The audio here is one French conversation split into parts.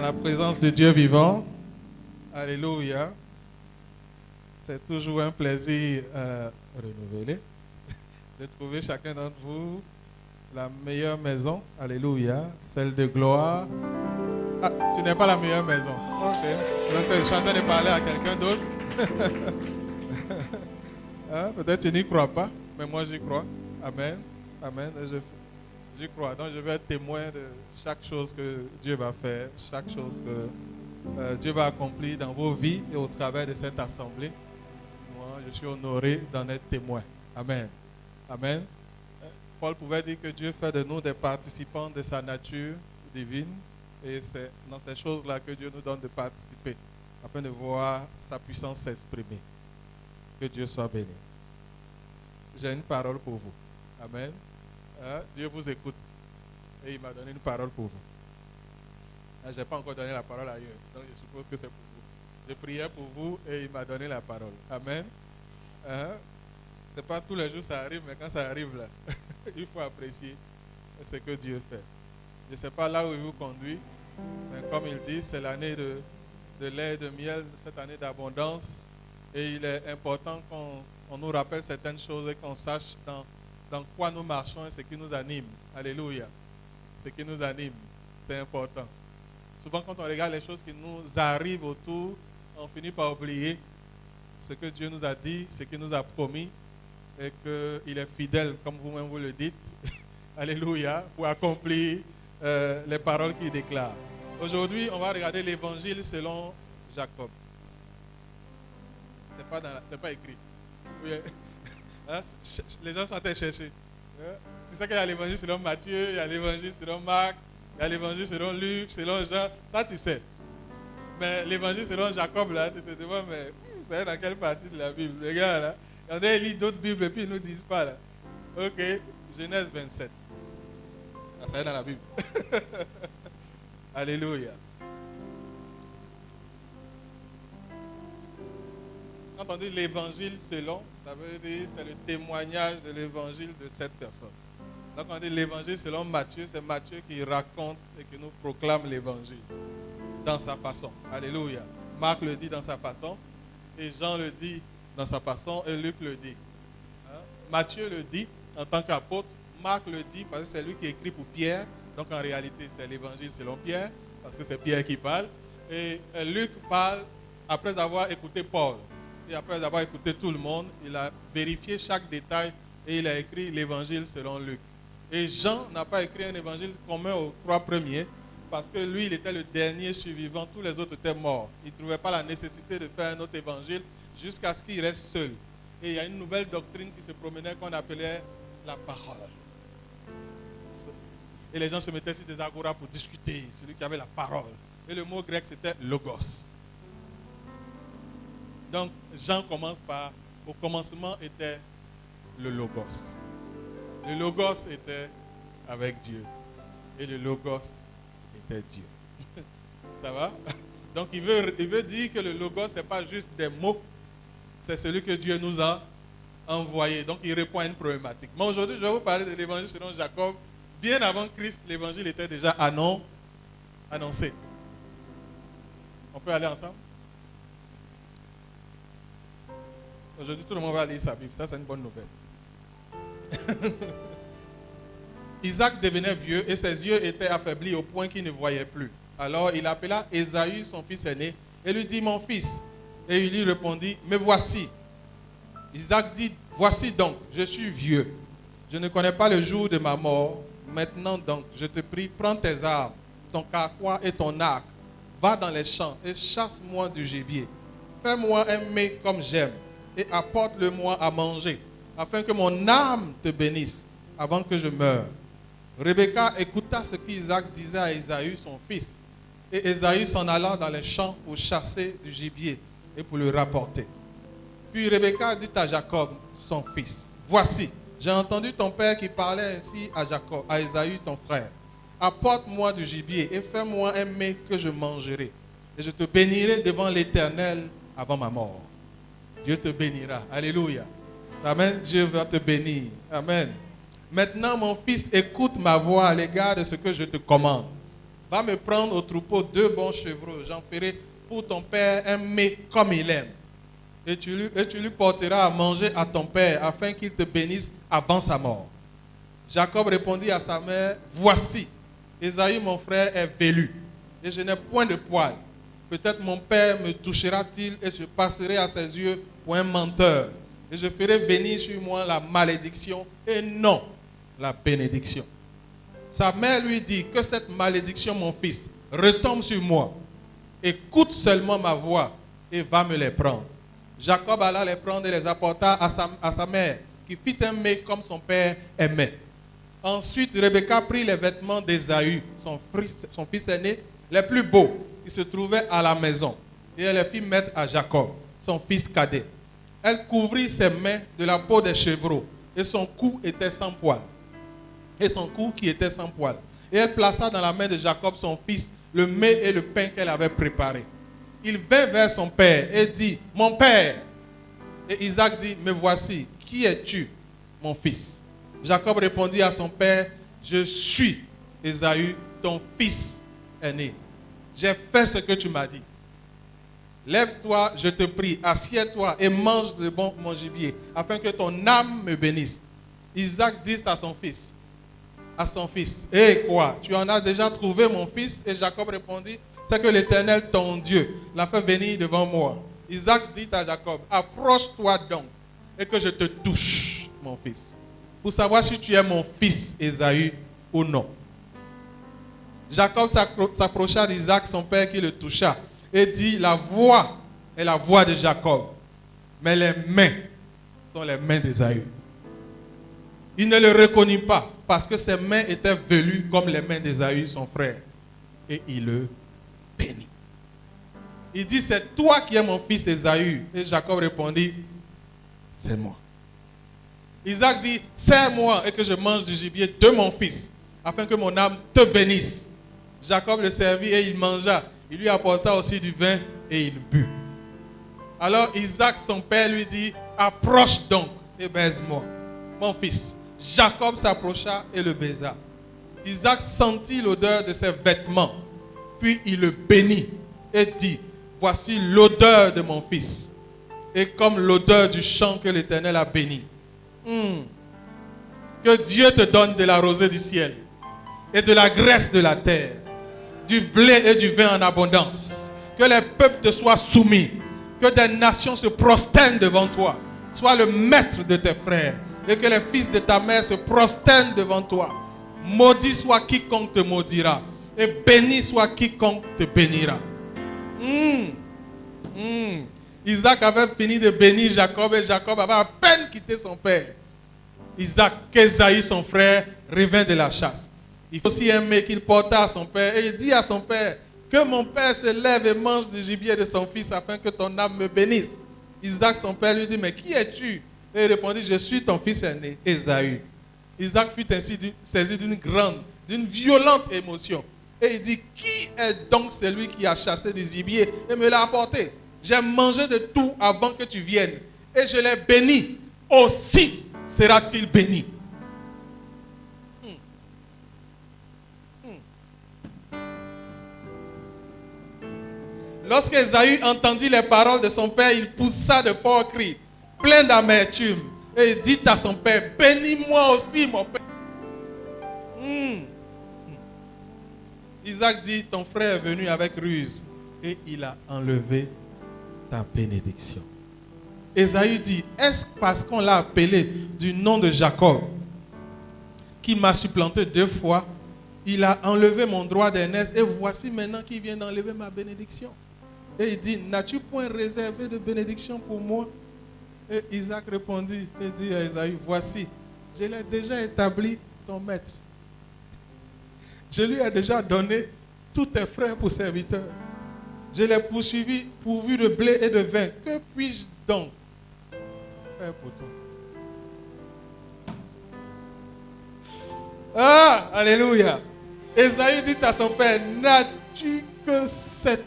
la présence de Dieu vivant. Alléluia. C'est toujours un plaisir renouvelé de trouver chacun d'entre vous la meilleure maison. Alléluia. Celle de gloire. Ah, tu n'es pas la meilleure maison. Ok. Donc, je suis en train de parler à quelqu'un d'autre. Hein? Peut-être tu n'y crois pas, mais moi j'y crois. Amen. Amen. J'y crois. Donc je vais être témoin de chaque chose que Dieu va faire, chaque chose que Dieu va accomplir dans vos vies et au travers de cette assemblée. Moi, je suis honoré d'en être témoin. Amen. Amen. Paul pouvait dire que Dieu fait de nous des participants de sa nature divine. Et c'est dans ces choses-là que Dieu nous donne de participer, afin de voir sa puissance s'exprimer. Que Dieu soit béni. J'ai une parole pour vous. Amen. Dieu vous écoute. Et il m'a donné une parole pour vous. Je n'ai pas encore donné la parole ailleurs. Donc je suppose que c'est pour vous. Je priais pour vous et il m'a donné la parole. Amen. C'est pas tous les jours ça arrive, mais quand ça arrive là, il faut apprécier ce que Dieu fait. Je ne sais pas là où il vous conduit, mais comme il dit, c'est l'année de lait et de miel, cette année d'abondance. Et il est important qu'on nous rappelle certaines choses et qu'on sache dans quoi nous marchons et ce qui nous anime. Alléluia. Ce qui nous anime, c'est important. Souvent, quand on regarde les choses qui nous arrivent autour, on finit par oublier ce que Dieu nous a dit, ce qu'il nous a promis, et qu'il est fidèle, comme vous-même vous le dites. Alléluia, pour accomplir les paroles qu'il déclare. Aujourd'hui, on va regarder l'évangile selon Jacob. C'est pas écrit. Oui. Hein? Les gens sont en train de chercher. Tu sais qu'il y a l'évangile selon Matthieu, il y a l'évangile selon Marc, il y a l'évangile selon Luc, selon Jean. Ça, tu sais. Mais l'évangile selon Jacob, là, tu te demandes, mais vous savez dans quelle partie de la Bible? Les gars, là, il y en a qui lisent d'autres Bibles et puis ils ne nous disent pas, là. Ok, Genèse 27. Ah, ça est dans la Bible. Alléluia. Quand on dit l'évangile selon, ça veut dire c'est le témoignage de l'évangile de cette personne. Donc on dit l'évangile selon Matthieu, c'est Matthieu qui raconte et qui nous proclame l'évangile dans sa façon. Alléluia. Marc le dit dans sa façon, et Jean le dit dans sa façon, et Luc le dit. Matthieu le dit en tant qu'apôtre, Marc le dit parce que c'est lui qui écrit pour Pierre, donc en réalité c'est l'évangile selon Pierre, parce que c'est Pierre qui parle, et Luc parle après avoir écouté Paul. Et après avoir écouté tout le monde, il a vérifié chaque détail et il a écrit l'évangile selon Luc. Et Jean n'a pas écrit un évangile commun aux trois premiers parce que lui, il était le dernier survivant, tous les autres étaient morts. Il ne trouvait pas la nécessité de faire un autre évangile jusqu'à ce qu'il reste seul. Et il y a une nouvelle doctrine qui se promenait qu'on appelait la parole. Et les gens se mettaient sur des agoras pour discuter, celui qui avait la parole. Et le mot grec, c'était logos. Donc, Jean commence par, au commencement était le Logos. Le Logos était avec Dieu. Et le Logos était Dieu. Ça va? Donc, il veut dire que le Logos, ce n'est pas juste des mots. C'est celui que Dieu nous a envoyé. Donc, il répond à une problématique. Mais aujourd'hui, je vais vous parler de l'évangile selon Jacob. Bien avant Christ, l'évangile était déjà annoncé. On peut aller ensemble? Aujourd'hui, tout le monde va lire sa Bible. Ça, c'est une bonne nouvelle. Isaac devenait vieux et ses yeux étaient affaiblis au point qu'il ne voyait plus. Alors, il appela Ésaü, son fils aîné, et lui dit, mon fils. Et il lui répondit, me voici. Isaac dit, voici donc, je suis vieux. Je ne connais pas le jour de ma mort. Maintenant donc, je te prie, prends tes armes, ton carquois et ton arc. Va dans les champs et chasse-moi du gibier. Fais-moi un mets comme j'aime. Et apporte-le-moi à manger, afin que mon âme te bénisse avant que je meure. Rebecca écouta ce qu'Isaac disait à Ésaü, son fils. Et Ésaü s'en alla dans les champs pour chasser du gibier et pour le rapporter. Puis Rebecca dit à Jacob, son fils, voici, j'ai entendu ton père qui parlait ainsi à Ésaü, ton frère. Apporte-moi du gibier et fais-moi un mets que je mangerai. Et je te bénirai devant l'Éternel avant ma mort. Dieu te bénira. Alléluia. Amen. Dieu va te bénir. Amen. Maintenant, mon fils, écoute ma voix à l'égard de ce que je te commande. Va me prendre au troupeau 2 bons chevreaux. J'en ferai pour ton père un mets comme il aime. Et tu lui porteras à manger à ton père, afin qu'il te bénisse avant sa mort. Jacob répondit à sa mère, voici, Ésaü mon frère est velu, et je n'ai point de poil. Peut-être mon père me touchera-t-il, et je passerai à ses yeux pour un menteur. Et je ferai venir sur moi la malédiction, et non la bénédiction. Sa mère lui dit, que cette malédiction, mon fils, retombe sur moi. Écoute seulement ma voix, et va me les prendre. Jacob alla les prendre et les apporta à sa mère, qui fit un mets comme son père aimait. Ensuite, Rebecca prit les vêtements d'Ésaü, son fils aîné, les plus beaux, qui se trouvaient à la maison, et elle les fit mettre à Jacob, son fils cadet. Elle couvrit ses mains de la peau des chevreaux, et son cou était sans poil. Et son cou qui était sans poil. Et elle plaça dans la main de Jacob, son fils, le mets et le pain qu'elle avait préparé. Il vint vers son père et dit, mon père. Et Isaac dit, me voici, qui es-tu, mon fils? Jacob répondit à son père, je suis Ésaü, ton fils aîné. J'ai fait ce que tu m'as dit. Lève-toi, je te prie, assieds-toi et mange de mon gibier, afin que ton âme me bénisse. Isaac dit à son fils, hé quoi, tu en as déjà trouvé mon fils? Et Jacob répondit, c'est que l'Éternel, ton Dieu, l'a fait venir devant moi. Isaac dit à Jacob, approche-toi donc, et que je te touche, mon fils, pour savoir si tu es mon fils Ésaü ou non. Jacob s'approcha d'Isaac, son père, qui le toucha, et dit, la voix est la voix de Jacob, mais les mains sont les mains d'Ésaü. Il ne le reconnut pas, parce que ses mains étaient velues comme les mains d'Ésaü, son frère, et il le bénit. Il dit, c'est toi qui es mon fils Ésaü. Et Jacob répondit, c'est moi. Isaac dit, serre-moi et que je mange du gibier de mon fils, afin que mon âme te bénisse. Jacob le servit et il mangea. Il lui apporta aussi du vin et il but. Alors Isaac, son père, lui dit, approche donc et baise-moi, mon fils. Jacob s'approcha et le baisa. Isaac sentit l'odeur de ses vêtements, puis il le bénit et dit, voici l'odeur de mon fils, et comme l'odeur du champ que l'Éternel a béni. Que Dieu te donne de la rosée du ciel et de la graisse de la terre, du blé et du vin en abondance. Que les peuples te soient soumis, que des nations se prosternent devant toi. Sois le maître de tes frères et que les fils de ta mère se prosternent devant toi. Maudit soit quiconque te maudira et béni soit quiconque te bénira. Isaac avait fini de bénir Jacob et Jacob avait à peine quitté son père. Isaac, qu'Ésaü son frère, revint de la chasse. Il faut aussi aimer qu'il porta à son père et il dit à son père, que mon père se lève et mange du gibier de son fils afin que ton âme me bénisse. Isaac son père lui dit, mais qui es-tu? Et il répondit, je suis ton fils aîné, Ésaü. Isaac fut ainsi saisi d'une violente émotion. Et il dit, qui est donc celui qui a chassé du gibier et me l'a apporté? J'ai mangé de tout avant que tu viennes et je l'ai béni. Aussi sera-t-il béni. Lorsque Ésaü entendit les paroles de son père, il poussa de forts cris, plein d'amertume, et il dit à son père, bénis-moi aussi, mon père. Isaac dit, ton frère est venu avec ruse, et il a enlevé ta bénédiction. Ésaü dit, est-ce parce qu'on l'a appelé du nom de Jacob, qui m'a supplanté 2 fois, il a enlevé mon droit d'aînesse, et voici maintenant qu'il vient d'enlever ma bénédiction. Et il dit, n'as-tu point réservé de bénédiction pour moi? Et Isaac répondit et dit à Ésaü, voici, je l'ai déjà établi ton maître. Je lui ai déjà donné tous tes frères pour serviteurs. Je l'ai poursuivi, pourvu de blé et de vin. Que puis-je donc faire pour toi? Ah, alléluia. Ésaü dit à son père, n'as-tu que cette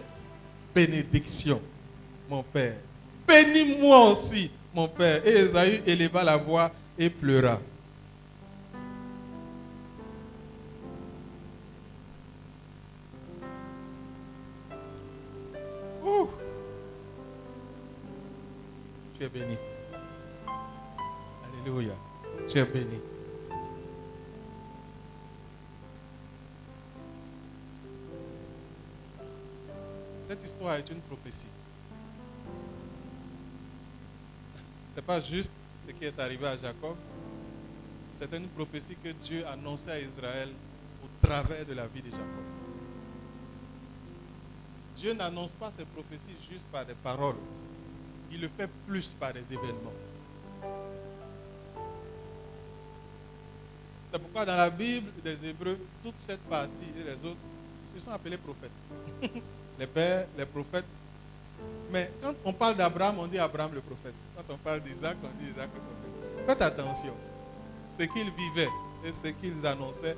bénédiction, mon père? Bénis-moi aussi, mon père. Et Ésaü éleva la voix et pleura. béni. Alléluia. Tu es béni. Cette histoire est une prophétie. Ce n'est pas juste ce qui est arrivé à Jacob. C'est une prophétie que Dieu annonçait à Israël au travers de la vie de Jacob. Dieu n'annonce pas ses prophéties juste par des paroles. Il le fait plus par des événements. C'est pourquoi dans la Bible des Hébreux, toute cette partie et les autres, ils sont appelés prophètes. Les pères, les prophètes. Mais quand on parle d'Abraham, on dit Abraham le prophète. Quand on parle d'Isaac, on dit Isaac le prophète. Faites attention. Ce qu'ils vivaient et ce qu'ils annonçaient,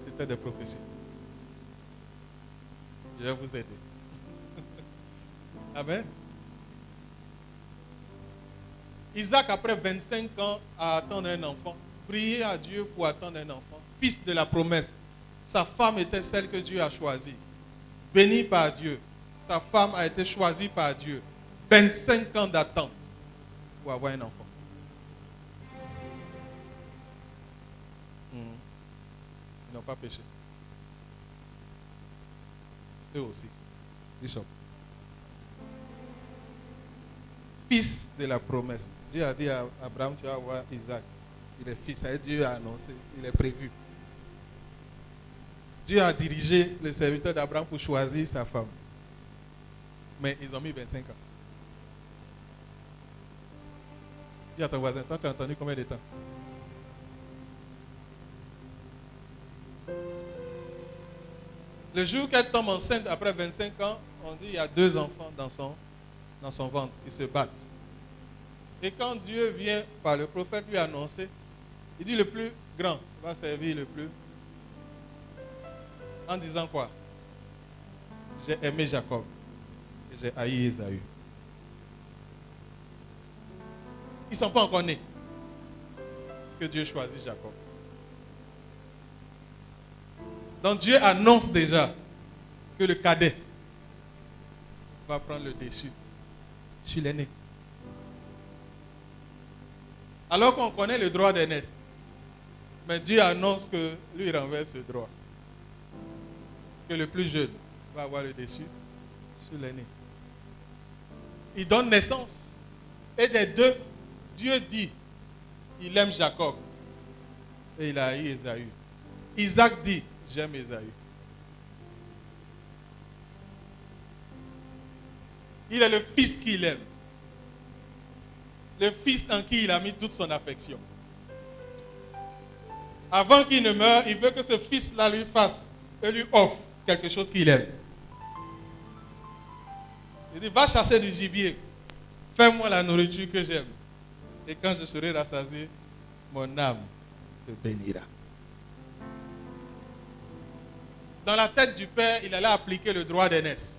c'était des prophéties. Je vais vous aider. Amen. Isaac, après 25 ans à attendre un enfant, priait à Dieu pour attendre un enfant, fils de la promesse. Sa femme était celle que Dieu a choisie. Bénie par Dieu. Sa femme a été choisie par Dieu. 25 ans d'attente pour avoir un enfant. Ils n'ont pas péché. Eux aussi. Bishop. Fils de la promesse. Dieu a dit à Abraham, tu vas avoir Isaac. Il est fils. Dieu a annoncé. Il est prévu. Dieu a dirigé le serviteur d'Abraham pour choisir sa femme. Mais ils ont mis 25 ans. Dis à ton voisin, toi tu as entendu combien de temps? Le jour qu'elle tombe enceinte après 25 ans, on dit il y a 2 enfants dans son ventre qui se battent. Et quand Dieu vient par le prophète lui annoncer, il dit le plus grand va servir le plus. En disant quoi? J'ai aimé Jacob et j'ai haï Ésaü. Ils ne sont pas encore nés que Dieu choisit Jacob. Donc Dieu annonce déjà que le cadet va prendre le dessus sur l'aîné. Alors qu'on connaît le droit d'aînesse. Mais Dieu annonce que lui renverse ce droit. Que le plus jeune va avoir le dessus sur l'aîné. Il donne naissance. Et des deux, Dieu dit, il aime Jacob. Et il a haï Ésaü. Isaac dit, j'aime Ésaü. Il est le fils qu'il aime. Le fils en qui il a mis toute son affection. Avant qu'il ne meure, il veut que ce fils-là lui fasse et lui offre quelque chose qu'il aime. Il dit, va chercher du gibier. Fais-moi la nourriture que j'aime. Et quand je serai rassasié, mon âme te bénira. Dans la tête du père, il allait appliquer le droit d'aînesse.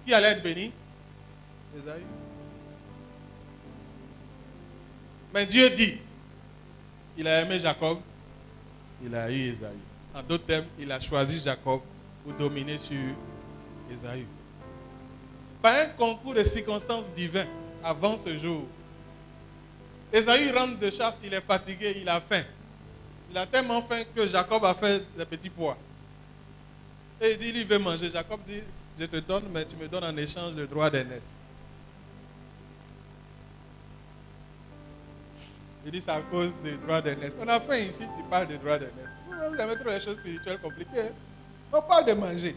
Qui allait être béni? Ésaü. Mais Dieu dit, il a aimé Jacob, il a haï Ésaü. En d'autres termes, il a choisi Jacob pour dominer sur Ésaü. Par un concours de circonstances divines, avant ce jour, Ésaü rentre de chasse, il est fatigué, il a faim. Il a tellement faim que Jacob a fait des petits pois. Et il dit, il veut manger. Jacob dit, je te donne, mais tu me donnes en échange le droit d'aînesse. Il dit, c'est à cause des droits d'aînesse. On a faim ici, tu parles des droits d'aînesse. Vous avez trop les choses spirituelles compliquées. On parle de manger.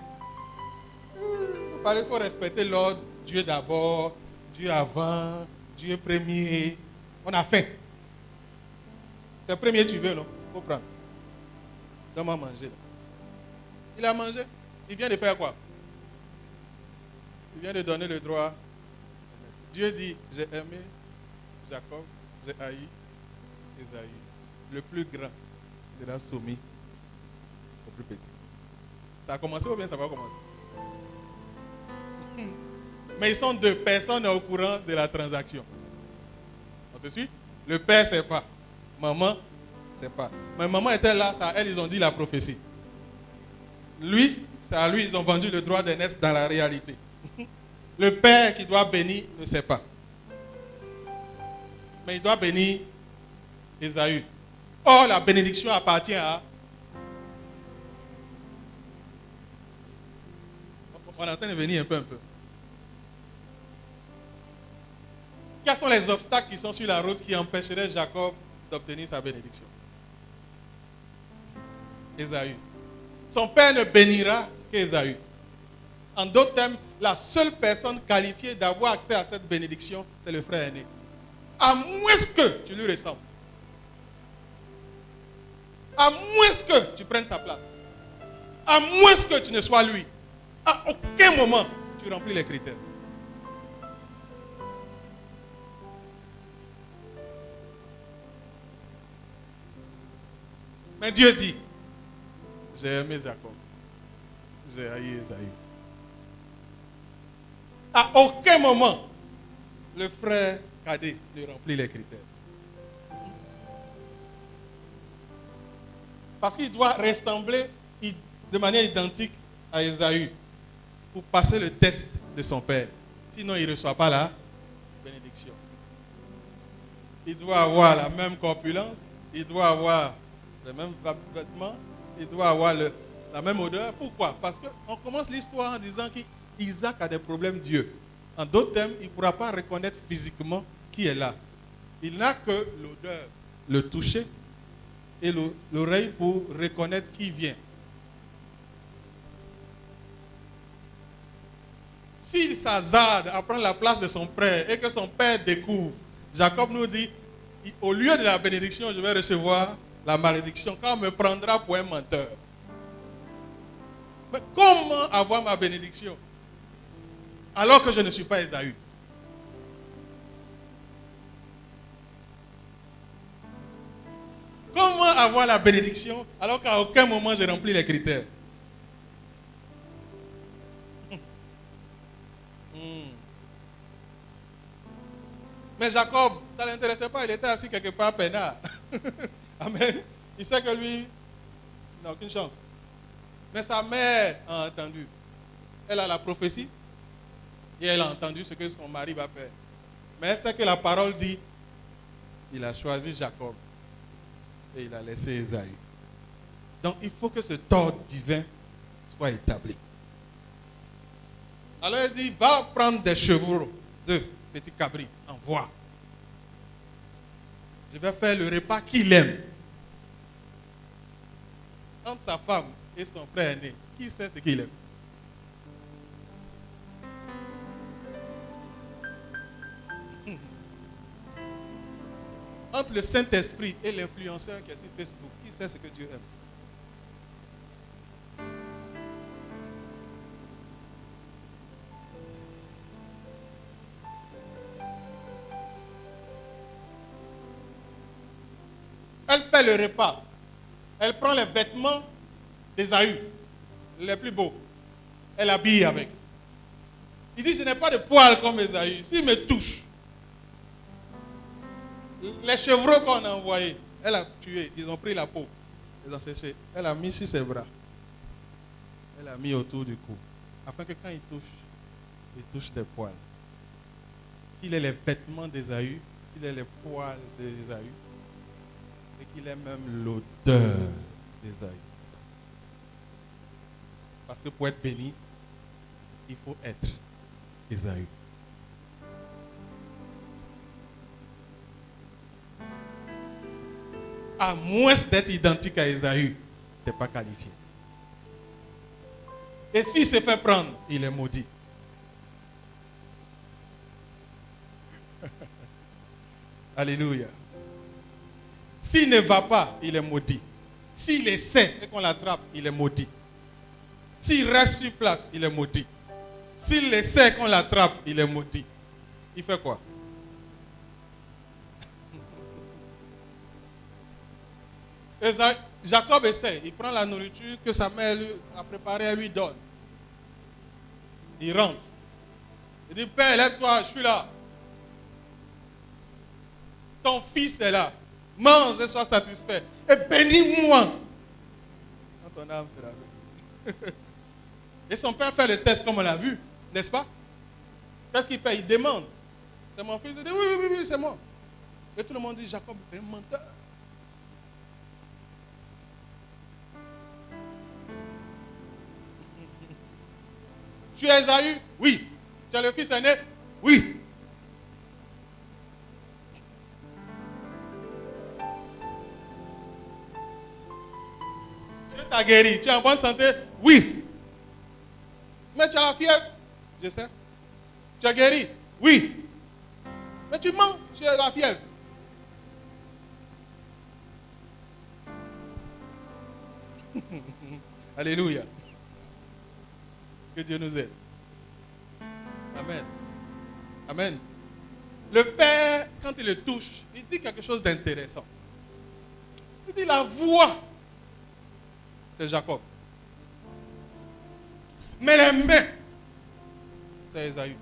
Il faut respecter l'ordre. Dieu d'abord, Dieu avant, Dieu premier. On a faim. C'est le premier tu veux, non? Il faut prendre. Donne-moi manger. Là. Il a mangé. Il vient de faire quoi? Il vient de donner le droit. Dieu dit, j'ai aimé Jacob, j'ai haï Ésaü. Le plus grand sera soumis au plus petit. Ça a commencé ou bien ça va commencer? Mais ils sont deux. Personne n'est au courant de la transaction. On se suit? Le père ne sait pas. Maman ne sait pas. Mais maman était là, ça, elle, ils ont dit la prophétie. Lui, c'est à lui, ils ont vendu le droit d'aînesse dans la réalité. Le père qui doit bénir ne sait pas. mais il doit bénir Ésaü. Or, la bénédiction appartient à... On est en train de venir un peu. Quels sont les obstacles qui sont sur la route qui empêcheraient Jacob d'obtenir sa bénédiction? Ésaü. Son père ne bénira qu'Ésaü. En d'autres termes, la seule personne qualifiée d'avoir accès à cette bénédiction, c'est le frère aîné. À moins que tu lui ressembles. À moins que tu prennes sa place. À moins que tu ne sois lui. À aucun moment, tu remplis les critères. Mais Dieu dit, j'ai aimé Jacob, j'ai haï Ésaü. À aucun moment, le frère cadet ne remplit les critères. Parce qu'il doit ressembler de manière identique à Ésaü pour passer le test de son père. Sinon, il ne reçoit pas la bénédiction. Il doit avoir la même corpulence, il doit avoir les mêmes vêtements, il doit avoir la même odeur. Pourquoi? Parce qu'on commence l'histoire en disant qu'Isaac a des problèmes d'yeux. En d'autres termes, il ne pourra pas reconnaître physiquement qui est là. Il n'a que l'odeur, le toucher et l'oreille pour reconnaître qui vient. S'il s'hasarde à prendre la place de son père et que son père découvre, Jacob nous dit, au lieu de la bénédiction, je vais recevoir la malédiction, car on me prendra pour un menteur. Mais comment avoir ma bénédiction alors que je ne suis pas Ésaü? Comment avoir la bénédiction alors qu'à aucun moment j'ai rempli les critères? Mais Jacob, ça ne l'intéressait pas, il était assis quelque part peinard. Amen. Il sait que lui, il n'a aucune chance. Mais sa mère a entendu. Elle a la prophétie et elle a entendu ce que son mari va faire. Mais elle sait que la parole dit, il a choisi Jacob et il a laissé Ésaü. Donc il faut que ce ordre divin soit établi. Alors elle dit, va prendre des chevaux, 2 petits cabris, envoie. Je vais faire le repas qu'il aime. Entre sa femme et son frère aîné, qui sait ce qu'il aime? Entre le Saint-Esprit et l'influenceur qui est sur Facebook, qui sait ce que Dieu aime? Elle fait le repas. Elle prend les vêtements d'Ésaü, les plus beaux. Elle habille avec. Il dit, je n'ai pas de poils comme Ésaü. S'il me touche, les chevreaux qu'on a envoyés, elle a tué. Ils ont pris la peau. Ils ont séché. Elle a mis sur ses bras. Elle a mis autour du cou. Afin que quand il touche des poils. Qu'il ait les vêtements d'Ésaü, qu'il ait les poils d'Ésaü. Et qu'il ait même l'odeur d'Ésaü. Parce que pour être béni, il faut être Ésaü. À moins d'être identique à Ésaü, tu n'es pas qualifié. Et s'il se fait prendre, il est maudit. Alléluia. S'il ne va pas, il est maudit. S'il essaie et qu'on l'attrape, il est maudit. S'il reste sur place, il est maudit. S'il essaie et qu'on l'attrape, il est maudit. Il fait quoi? Jacob essaie. Il prend la nourriture que sa mère lui a préparée, elle lui donne. Il rentre. Il dit, Père, lève-toi, je suis là. Ton fils est là. Mange et sois satisfait. Et bénis-moi. Quand ton âme sera lavée. Et son père fait le test comme on l'a vu. N'est-ce pas? Qu'est-ce qu'il fait? Il demande. C'est mon fils. Il dit oui, c'est moi. Et tout le monde dit, Jacob, c'est un menteur. Tu es Esaü? Oui. Tu es le fils aîné? Oui. Dieu t'a guéri. Tu es en bonne santé? Oui. Mais tu as la fièvre? Je sais. Tu es guéri? Oui. Mais tu mens, tu as la fièvre. Alléluia. Que Dieu nous aide. Amen. Amen. Le Père, quand il le touche, il dit quelque chose d'intéressant. Il dit la voix, c'est Jacob. Mais les mains, c'est Esaü.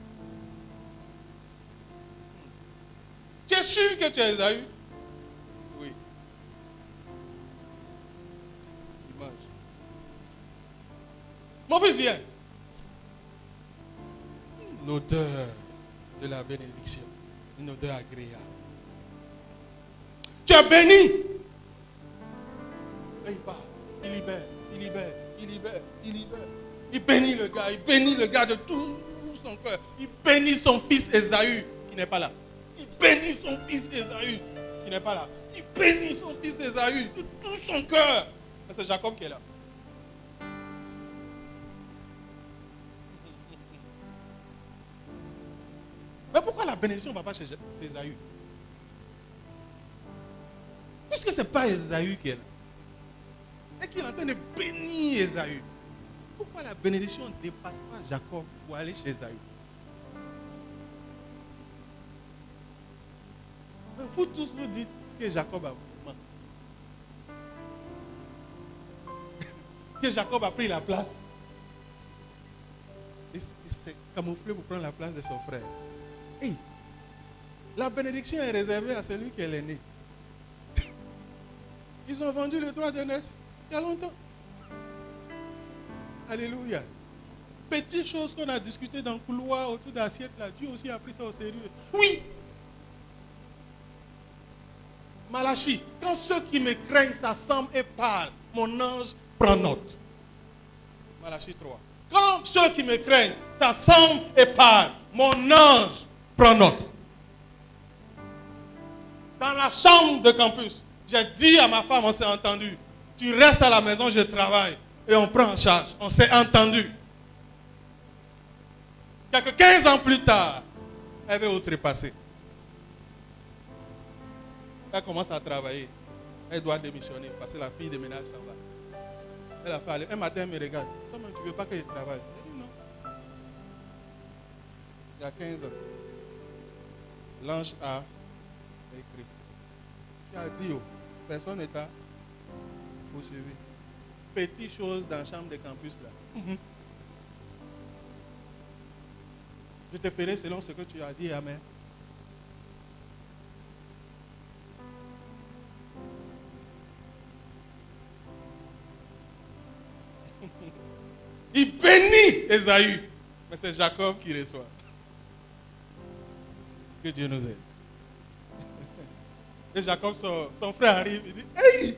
Tu es sûr que tu es Esaü? Oui. Image. Mon fils vient. L'odeur de la bénédiction. Une odeur agréable. Tu es béni. Et il part. Il libère. Il libère. Il libère. Il libère. Il bénit le gars. Il bénit le gars de tout son cœur. Il bénit son fils Esaü qui n'est pas là. Il bénit son fils Esaü qui n'est pas là. Il bénit son fils Esaü de tout son cœur. C'est Jacob qui est là. Mais pourquoi la bénédiction ne va pas chez Esaü? Puisque ce n'est pas Esaü qui est là. Et qu'il est en train de bénir Esaü. Pourquoi la bénédiction ne dépasse pas Jacob pour aller chez Esaü? Vous tous vous dites que Jacob a menti. Que Jacob a pris la place. Il s'est camouflé pour prendre la place de son frère. Hey, la bénédiction est réservée à celui qui est l'aîné. Ils ont vendu le droit d'aînesse il y a longtemps. Alléluia. Petite chose qu'on a discuté dans le couloir autour de l'assiette là, Dieu aussi a pris ça au sérieux. Oui. Malachie, quand ceux qui me craignent s'assemblent et parlent, mon ange prend note. Malachie 3. Quand ceux qui me craignent s'assemblent et parlent, mon ange prend note. Dans la chambre de campus, j'ai dit à ma femme, on s'est entendu, tu restes à la maison, je travaille. Et on prend en charge. On s'est entendu. Quelques 15 ans plus tard, elle veut outrepasser. Elle commence à travailler. Elle doit démissionner parce que la fille de ménage s'en va. Elle a parlé. Un matin, elle me regarde. Comment tu ne veux pas que je travaille? Je dis non. Il y a 15 ans, l'ange a écrit. Il a dit, oh, personne n'est à poursuivre. Petite chose dans la chambre de campus là. Je te ferai selon ce que tu as dit, amen. Il bénit Esaü, mais c'est Jacob qui reçoit. Que Dieu nous aide. Et Jacob, son frère arrive, il dit, hey!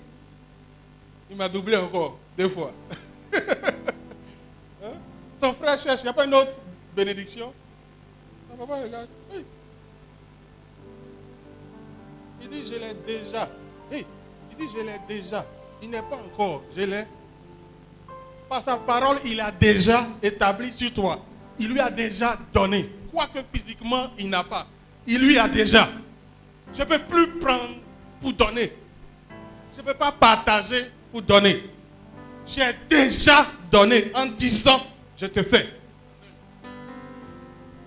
Il m'a doublé encore, 2 fois. Hein? Son frère cherche, il n'y a pas une autre bénédiction. Son papa regarde. Hey. Il dit, je l'ai déjà. Hey. Il dit, je l'ai déjà. Il n'est pas encore, je l'ai. Par sa parole, il a déjà établi sur toi. Il lui a déjà donné. Quoique physiquement, il n'a pas. Il lui a déjà. Je ne peux plus prendre pour donner. Je ne peux pas partager pour donner. J'ai déjà donné en disant, je te fais.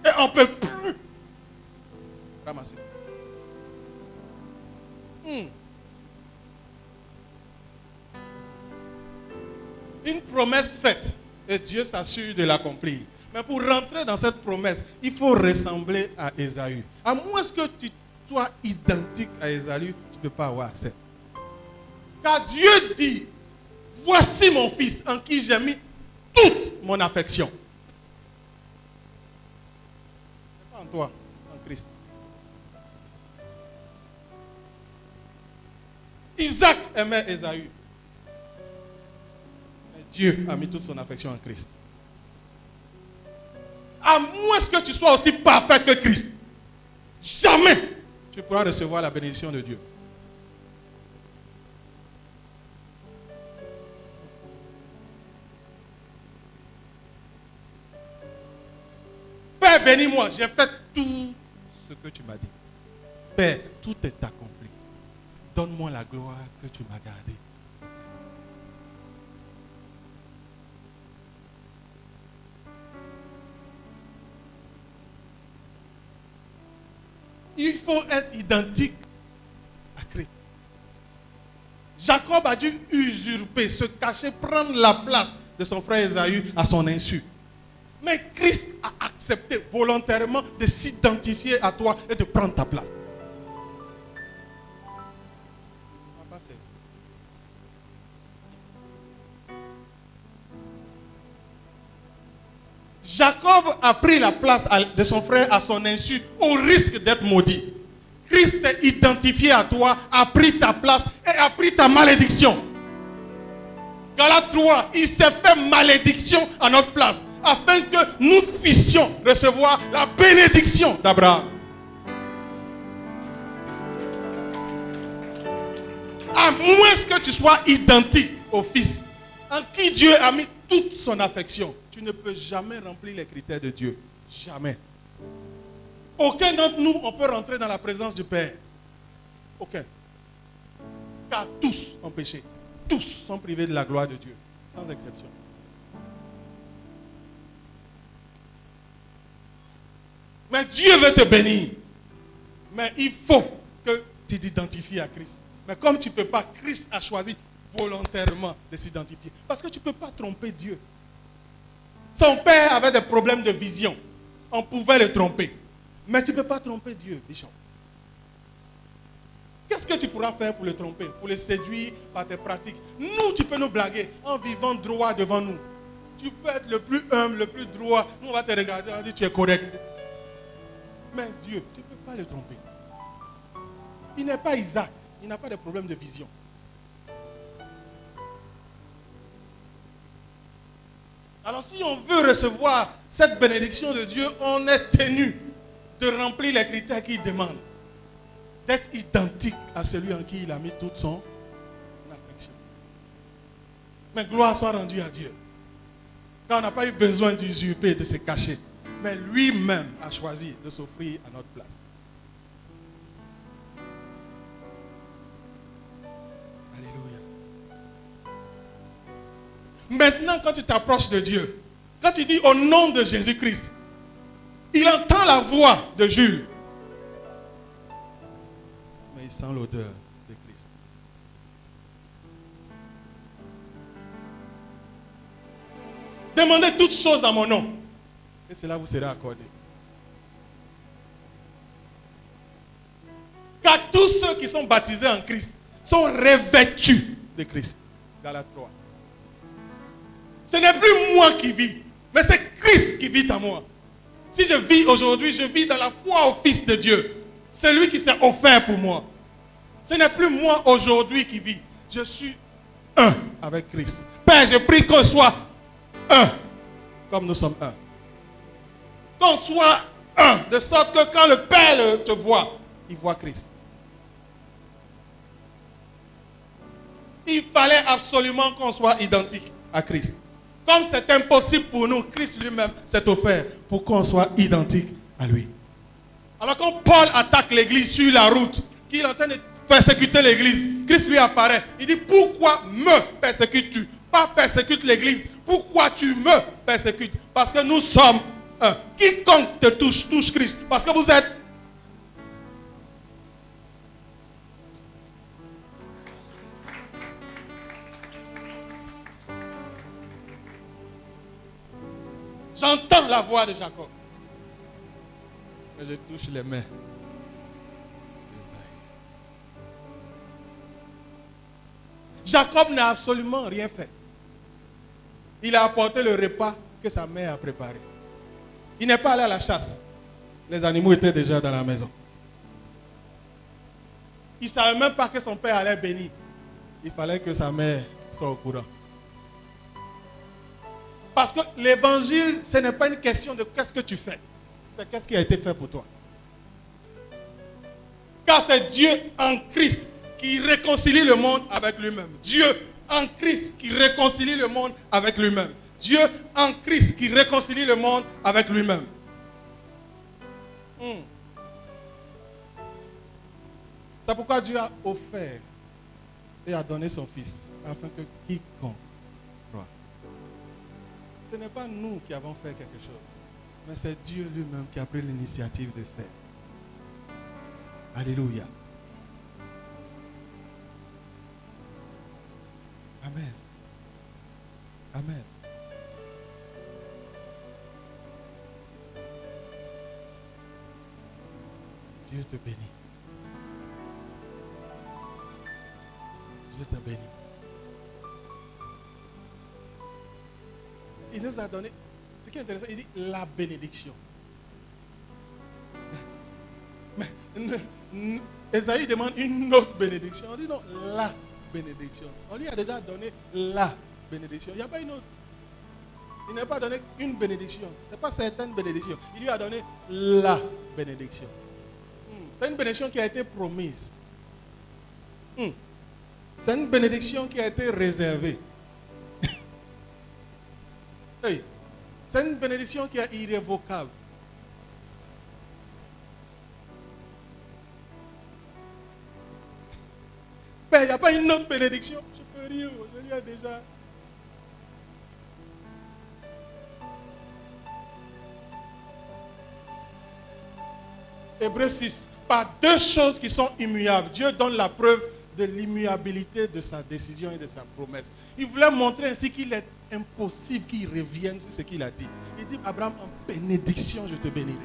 Et on ne peut plus ramasser. Une promesse faite et Dieu s'assure de l'accomplir. Mais pour rentrer dans cette promesse, il faut ressembler à Esaü. À moins que tu sois identique à Esaü, tu ne peux pas avoir accès. Car Dieu dit, voici mon fils en qui j'ai mis toute mon affection. Ce n'est pas en toi, en Christ. Isaac aimait Ésaü. Mais Dieu a mis toute son affection en Christ. À moins que tu sois aussi parfait que Christ, jamais tu pourras recevoir la bénédiction de Dieu. Père, bénis-moi, j'ai fait tout ce que tu m'as dit. Père, tout est accompli. Donne-moi la gloire que tu m'as gardée. Il faut être identique à Christ. Jacob a dû usurper, se cacher, prendre la place de son frère Ésaü à son insu. Mais Christ a accepté volontairement de s'identifier à toi et de prendre ta place. Jacob a pris la place de son frère à son insu au risque d'être maudit. Christ s'est identifié à toi, a pris ta place et a pris ta malédiction. Galates 3, il s'est fait malédiction à notre place afin que nous puissions recevoir la bénédiction d'Abraham. À moins que tu sois identique au Fils, en qui Dieu a mis toute son affection, tu ne peux jamais remplir les critères de Dieu. Jamais. Aucun d'entre nous, on peut rentrer dans la présence du Père. Aucun. Car tous ont péché. Tous sont privés de la gloire de Dieu. Sans exception. Mais Dieu veut te bénir. Mais il faut que tu t'identifies à Christ. Mais comme tu ne peux pas, Christ a choisi volontairement de s'identifier. Parce que tu ne peux pas tromper Dieu. Son père avait des problèmes de vision. On pouvait le tromper. Mais tu ne peux pas tromper Dieu, Bishop. Qu'est-ce que tu pourras faire pour le tromper, pour le séduire par tes pratiques? Nous, tu peux nous blaguer en vivant droit devant nous. Tu peux être le plus humble, le plus droit. Nous, on va te regarder, on va dire tu es correct. Mais Dieu, tu ne peux pas le tromper. Il n'est pas Isaac. Il n'a pas de problème de vision. Alors si on veut recevoir cette bénédiction de Dieu, on est tenu de remplir les critères qu'il demande. D'être identique à celui en qui il a mis toute son affection. Mais gloire soit rendue à Dieu. Car on n'a pas eu besoin d'usurper, de se cacher. Mais lui-même a choisi de s'offrir à notre place. Alléluia. Maintenant, quand tu t'approches de Dieu, quand tu dis au nom de Jésus-Christ, il entend la voix de Jules. Mais il sent l'odeur de Christ. Demandez toutes choses à mon nom. Et cela vous sera accordé. Car tous ceux qui sont baptisés en Christ sont revêtus de Christ. Galates 3. Ce n'est plus moi qui vis, mais c'est Christ qui vit en moi. Si je vis aujourd'hui, je vis dans la foi au Fils de Dieu. Celui qui s'est offert pour moi. Ce n'est plus moi aujourd'hui qui vis. Je suis un avec Christ. Père, je prie qu'on soit un, comme nous sommes un. Qu'on soit un, de sorte que quand le Père te voit, il voit Christ. Il fallait absolument qu'on soit identique à Christ. Comme c'est impossible pour nous, Christ lui-même s'est offert pour qu'on soit identique à lui. Alors quand Paul attaque l'église sur la route, qu'il est en train de persécuter l'église, Christ lui apparaît. Il dit, pourquoi me persécutes-tu? Pas persécute l'église. Pourquoi tu me persécutes? Parce que nous sommes un. Quiconque te touche, touche Christ. Parce que vous êtes. J'entends la voix de Jacob. Mais je touche les mains. Jacob n'a absolument rien fait. Il a apporté le repas que sa mère a préparé. Il n'est pas allé à la chasse. Les animaux étaient déjà dans la maison. Il ne savait même pas que son père allait bénir. il fallait que sa mère soit au courant. Parce que l'évangile, ce n'est pas une question de qu'est-ce que tu fais. C'est qu'est-ce qui a été fait pour toi. Car c'est Dieu en Christ qui réconcilie le monde avec lui-même. Dieu en Christ qui réconcilie le monde avec lui-même. Dieu en Christ qui réconcilie le monde avec lui-même. C'est pourquoi Dieu a offert et a donné son Fils, afin que quiconque croit. Ce n'est pas nous qui avons fait quelque chose, mais c'est Dieu lui-même qui a pris l'initiative de faire. Alléluia. Amen. Amen. Dieu te bénit. Dieu te bénit. Il nous a donné, ce qui est intéressant, il dit la bénédiction. Mais Esaïe demande une autre bénédiction. On dit non, la bénédiction. On lui a déjà donné la bénédiction. Il n'y a pas une autre. Il n'a pas donné une bénédiction. Ce n'est pas certaines bénédictions. Il lui a donné la bénédiction. C'est une bénédiction qui a été promise. C'est une bénédiction qui a été réservée. Hey, c'est une bénédiction qui est irrévocable. Mais il n'y a pas une autre bénédiction. Je peux rien, je lui ai déjà. Hébreux 6. Par deux choses qui sont immuables, Dieu donne la preuve de l'immuabilité de sa décision et de sa promesse. Il voulait montrer ainsi qu'il est impossible qu'il revienne sur ce qu'il a dit. Il dit, Abraham, en bénédiction, je te bénirai.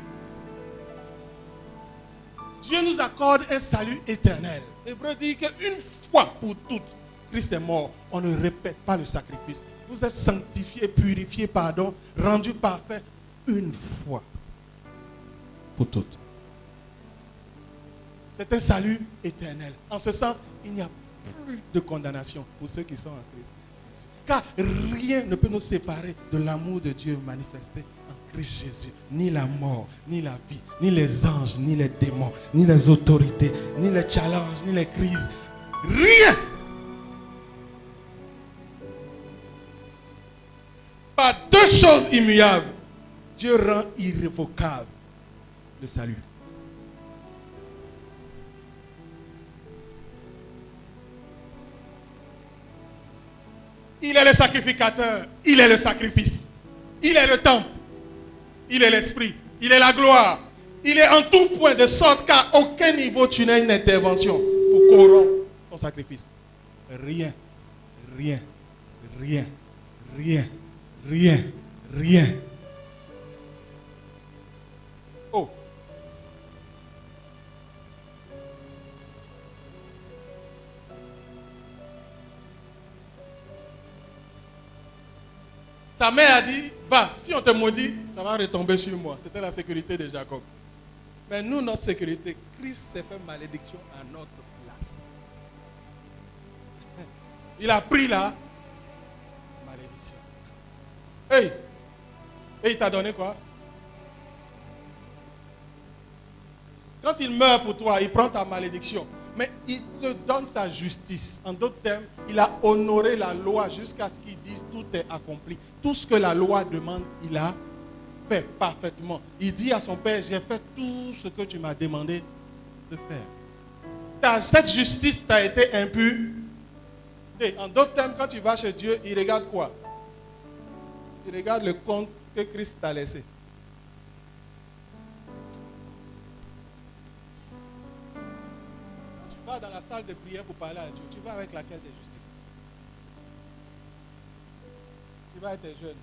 Dieu nous accorde un salut éternel. Hébreu dit qu'une fois pour toutes, Christ est mort. On ne répète pas le sacrifice. Vous êtes sanctifiés, purifiés, pardon, rendus parfaits une fois pour toutes. C'est un salut éternel. En ce sens, il n'y a plus de condamnation pour ceux qui sont en Christ. Car rien ne peut nous séparer de l'amour de Dieu manifesté en Christ Jésus. Ni la mort, ni la vie, ni les anges, ni les démons, ni les autorités, ni les challenges, ni les crises. Rien. Par deux choses immuables, Dieu rend irrévocable le salut. Il est le sacrificateur, il est le sacrifice, il est le temple, il est l'esprit, il est la gloire, il est en tout point de sorte qu'à aucun niveau tu n'as une intervention pour corrompre son sacrifice. Rien, rien, rien, rien, rien, rien. Oh. Sa mère a dit, va, si on te maudit, ça va retomber sur moi. C'était la sécurité de Jacob. Mais nous, notre sécurité, Christ s'est fait malédiction à notre place. Il a pris la malédiction. Hey! Et il t'a donné quoi? Quand il meurt pour toi, il prend ta malédiction. Mais il te donne sa justice. En d'autres termes, il a honoré la loi jusqu'à ce qu'il dise tout est accompli. Tout ce que la loi demande, il a fait parfaitement. Il dit à son père, j'ai fait tout ce que tu m'as demandé de faire. Cette justice t'a été imputée. En d'autres termes, quand tu vas chez Dieu, il regarde quoi? Il regarde le compte que Christ t'a laissé. Tu vas dans la salle de prière pour parler à Dieu. Tu vas avec laquelle de justice? Tu vas avec tes jeunes.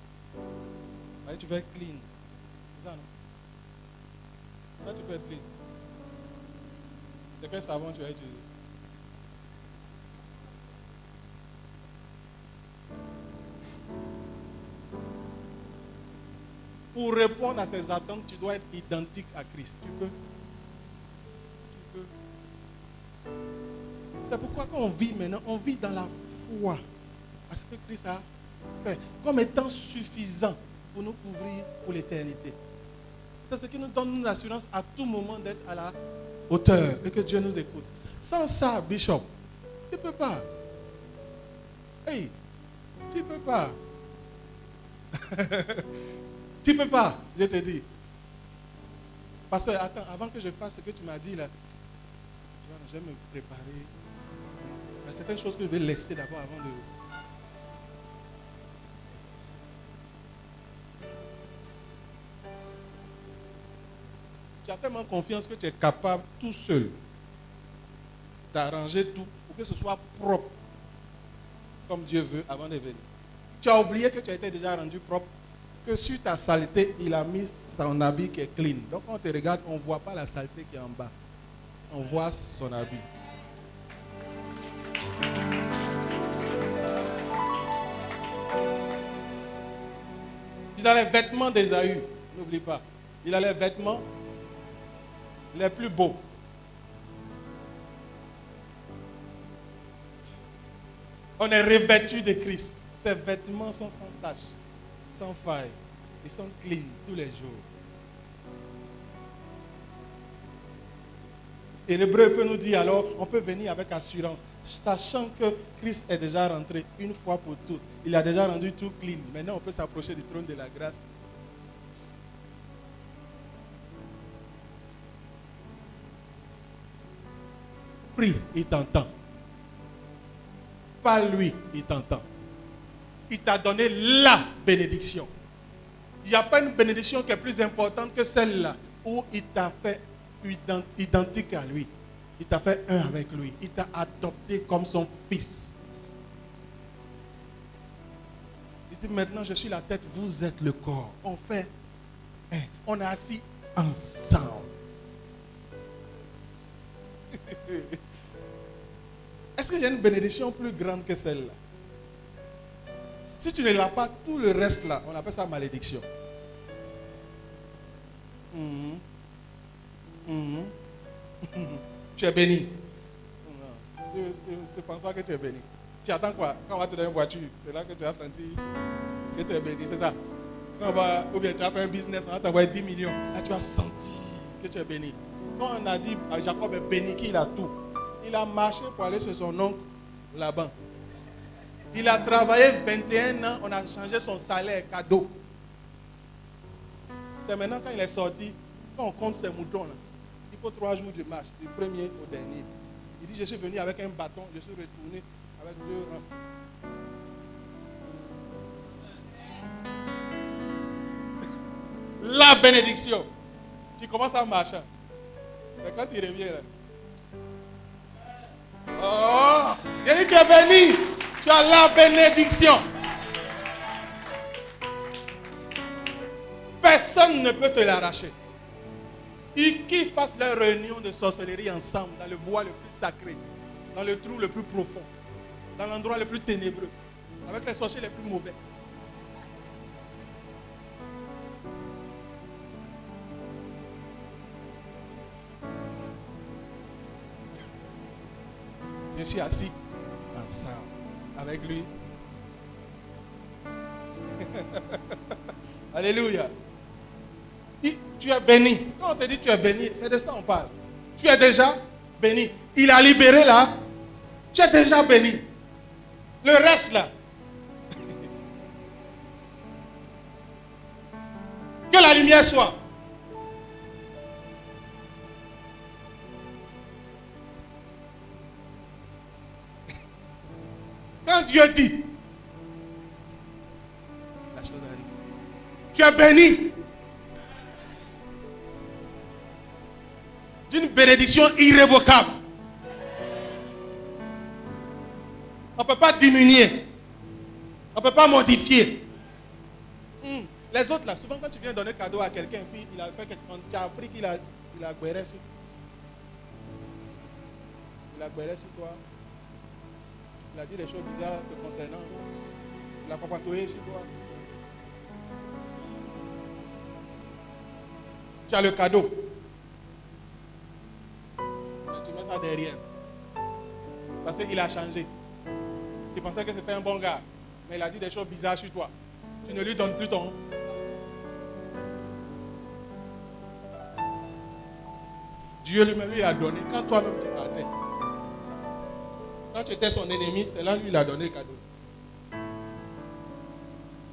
Ouais, tu vas être clean. C'est ça, non? Là, tu peux être clean. C'est quel savon tu vas utiliser? Pour répondre à ces attentes, tu dois être identique à Christ. Tu peux. C'est pourquoi quand on vit maintenant, on vit dans la foi à ce que Christ a fait, comme étant suffisant pour nous couvrir pour l'éternité. C'est ce qui nous donne une assurance à tout moment d'être à la hauteur et que Dieu nous écoute. Sans ça, Bishop, tu ne peux pas. Hey, tu ne peux pas. Tu ne peux pas, je te dis. Parce que, attends, avant que je fasse ce que tu m'as dit là, je vais me préparer. Il y a certaines choses que je vais laisser d'abord avant de... Tu as tellement confiance que tu es capable tout seul d'arranger tout pour que ce soit propre comme Dieu veut avant de venir. Tu as oublié que tu as été déjà rendu propre, que sur ta saleté, il a mis son habit qui est clean. Donc quand on te regarde, on ne voit pas la saleté qui est en bas. On voit son habit. Il a les vêtements d'Ésaü, n'oublie pas. Il a les vêtements les plus beaux. On est revêtu de Christ. Ses vêtements sont sans tache, sans faille. Ils sont clean tous les jours. Et l'Hébreu peut nous dire alors, on peut venir avec assurance, sachant que Christ est déjà rentré une fois pour toutes. Il a déjà rendu tout clean. Maintenant, on peut s'approcher du trône de la grâce. Prie, il t'entend. Pas lui, il t'entend. Il t'a donné la bénédiction. Il n'y a pas une bénédiction qui est plus importante que celle-là, où il t'a fait identique à lui. Il t'a fait un avec lui. Il t'a adopté comme son fils. Il dit maintenant je suis la tête, vous êtes le corps. On fait, on est assis ensemble. Est-ce qu'il y a une bénédiction plus grande que celle-là? Si tu ne l'as pas, tout le reste là, on appelle ça malédiction. Tu es béni. Je ne pense pas que tu es béni. Tu attends quoi? Quand on va te donner une voiture, c'est là que tu as senti que tu es béni, c'est ça? Ou bien tu as fait un business, on va t'envoyer 10 millions. Là, tu as senti que tu es béni. Quand on a dit Jacob est béni, qu'il a tout, il a marché pour aller chez son oncle Laban. Il a travaillé 21 ans, on a changé son salaire cadeau. C'est maintenant quand il est sorti, quand on compte ses moutons, là, il faut 3 jours de marche, du premier au dernier. Il dit, je suis venu avec un bâton, je suis retourné avec 2 rangs. La bénédiction. Tu commences à marcher. Mais quand il revient là, oh, il dit, tu es béni. Tu as la bénédiction. Personne ne peut te l'arracher. Qui fassent leur réunion de sorcellerie ensemble, dans le bois le plus sacré, dans le trou le plus profond, dans l'endroit le plus ténébreux, avec les sorciers les plus mauvais. Je suis assis ensemble avec lui. Alléluia. Tu es béni. Quand on te dit tu es béni, c'est de ça on parle. Tu es déjà béni. Il a libéré là. Tu es déjà béni. Le reste là. Que la lumière soit. Quand Dieu dit, la chose arrive. Tu es béni d'une bénédiction irrévocable. On ne peut pas diminuer. On ne peut pas modifier. Les autres là, souvent quand tu viens donner cadeau à quelqu'un, puis il a fait quelque chose, tu as appris qu'il a guéré sur. Il a guéré sur toi. Il a dit des choses bizarres te concernant. Il a papatouillé sur toi. Tu as le cadeau. Et tu mets ça derrière. Parce qu'il a changé. Tu pensais que c'était un bon gars, mais il a dit des choses bizarres sur toi. Tu ne lui donnes plus ton... Dieu lui-même lui a donné. Quand toi-même tu partais, quand tu étais son ennemi, c'est là lui il a donné le cadeau.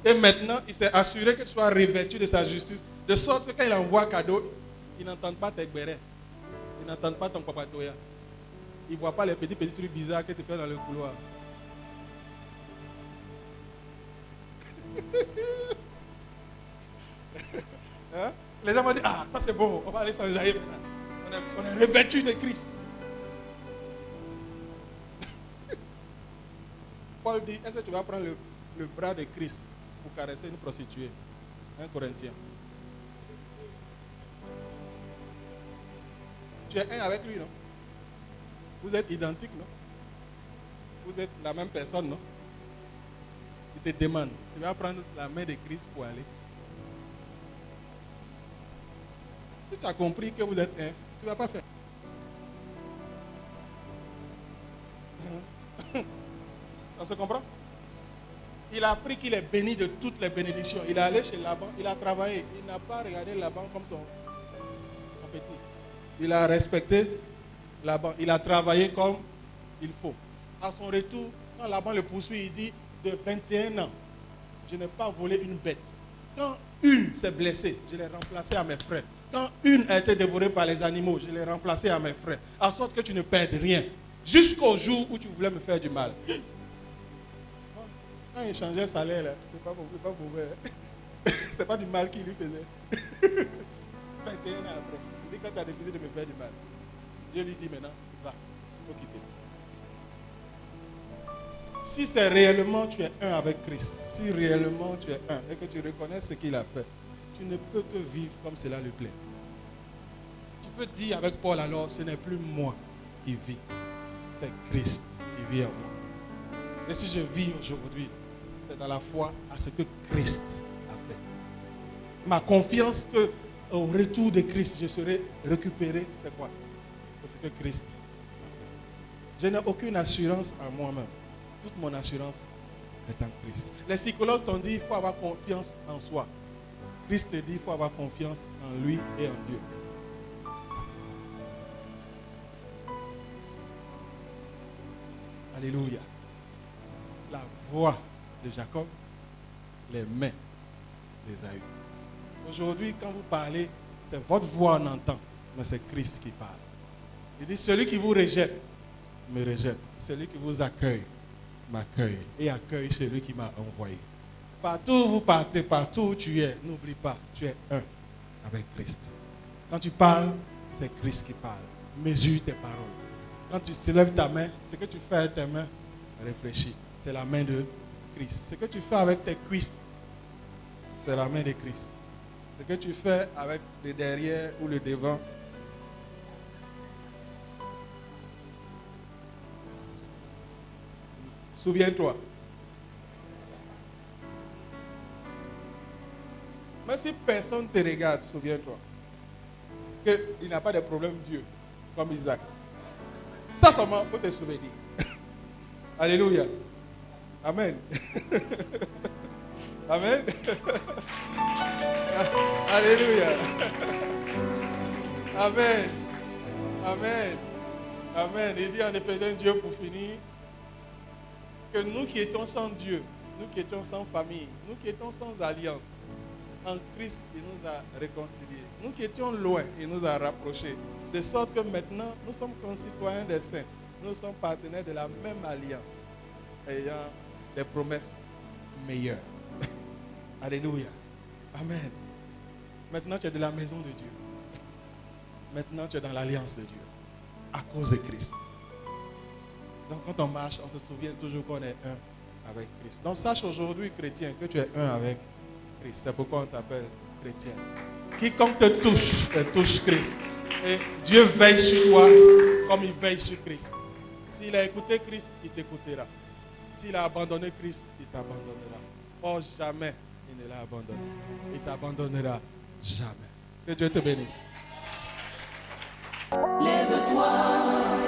Et maintenant, il s'est assuré que tu sois revêtu de sa justice, de sorte que quand il envoie un cadeau, ils n'entendent pas tes gbérés. Ils n'entendent pas ton papatoya. Ils ne voient pas les petits trucs bizarres que tu fais dans le couloir. Hein? Les gens vont dire, ah, ça c'est bon, on va aller s'enjailler maintenant. On est revêtu de Christ. Paul dit, est-ce que tu vas prendre le bras de Christ pour caresser une prostituée? Un Corinthien. Tu es un avec lui, non? Vous êtes identiques, non? Vous êtes la même personne, non? Il te demande, tu vas prendre la main de Christ pour aller. Si tu as compris que vous êtes un, tu ne vas pas faire. On se comprend? Il a appris qu'il est béni de toutes les bénédictions. Il est allé chez Laban, il a travaillé. Il n'a pas regardé Laban comme son petit. Il a respecté Laban. Il a travaillé comme il faut. À son retour, quand Laban le poursuit, il dit, de 21 ans, je n'ai pas volé une bête. Quand une s'est blessée, je l'ai remplacée à mes frères. Quand une a été dévorée par les animaux, je l'ai remplacée à mes frères. En sorte que tu ne perdes rien. Jusqu'au jour où tu voulais me faire du mal. Quand il changeait salaire, c'est pas mauvais. C'est pas du mal qu'il lui faisait. 21 ans après. Il dit, quand tu as décidé de me faire du mal, Dieu lui dit maintenant, va, il faut quitter. Si c'est réellement tu es un avec Christ, si réellement tu es un et que tu reconnais ce qu'il a fait, tu ne peux que vivre comme cela lui plaît. Tu peux dire avec Paul alors, ce n'est plus moi qui vis, c'est Christ qui vit en moi. Et si je vis aujourd'hui, c'est dans la foi à ce que Christ a fait. Ma confiance qu'au retour de Christ, je serai récupéré, c'est quoi? C'est ce que Christ a fait. Je n'ai aucune assurance en moi-même. Toute mon assurance est en Christ. Les psychologues t'ont dit qu'il faut avoir confiance en soi. Christ te dit qu'il faut avoir confiance en lui et en Dieu. Alléluia. La voix de Jacob, les mains d'Ésaü. Aujourd'hui, quand vous parlez, c'est votre voix on entend, mais c'est Christ qui parle. Il dit, celui qui vous rejette, me rejette. Celui qui vous accueille, m'accueille et accueille celui qui m'a envoyé. Partout où vous partez, partout où tu es, n'oublie pas, tu es un avec Christ. Quand tu parles, c'est Christ qui parle. Mesure tes paroles. Quand tu soulèves ta main, ce que tu fais avec tes mains, réfléchis. C'est la main de Christ. Ce que tu fais avec tes cuisses, c'est la main de Christ. Ce que tu fais avec le derrière ou le devant, souviens-toi. Mais si personne ne te regarde, souviens-toi qu'il n'a pas de problème Dieu, comme Isaac. Ça seulement, il faut te souvenir. Alléluia. Amen. Amen. Alléluia. Amen. Amen. Amen. Il dit en Éphésiens Dieu pour finir que nous qui étions sans Dieu, nous qui étions sans famille, nous qui étions sans alliance, en Christ, il nous a réconciliés. Nous qui étions loin, il nous a rapprochés. De sorte que maintenant, nous sommes concitoyens des saints. Nous sommes partenaires de la même alliance, ayant des promesses meilleures. Alléluia. Amen. Maintenant, tu es de la maison de Dieu. Maintenant, tu es dans l'alliance de Dieu. À cause de Christ. Donc, quand on marche, on se souvient toujours qu'on est un avec Christ. Donc, sache aujourd'hui, chrétien, que tu es un avec Christ. C'est pourquoi on t'appelle chrétien. Quiconque te touche Christ. Et Dieu veille sur toi comme il veille sur Christ. S'il a écouté Christ, il t'écoutera. S'il a abandonné Christ, il t'abandonnera. Oh, jamais il ne l'a abandonné. Il t'abandonnera jamais. Que Dieu te bénisse. Lève-toi.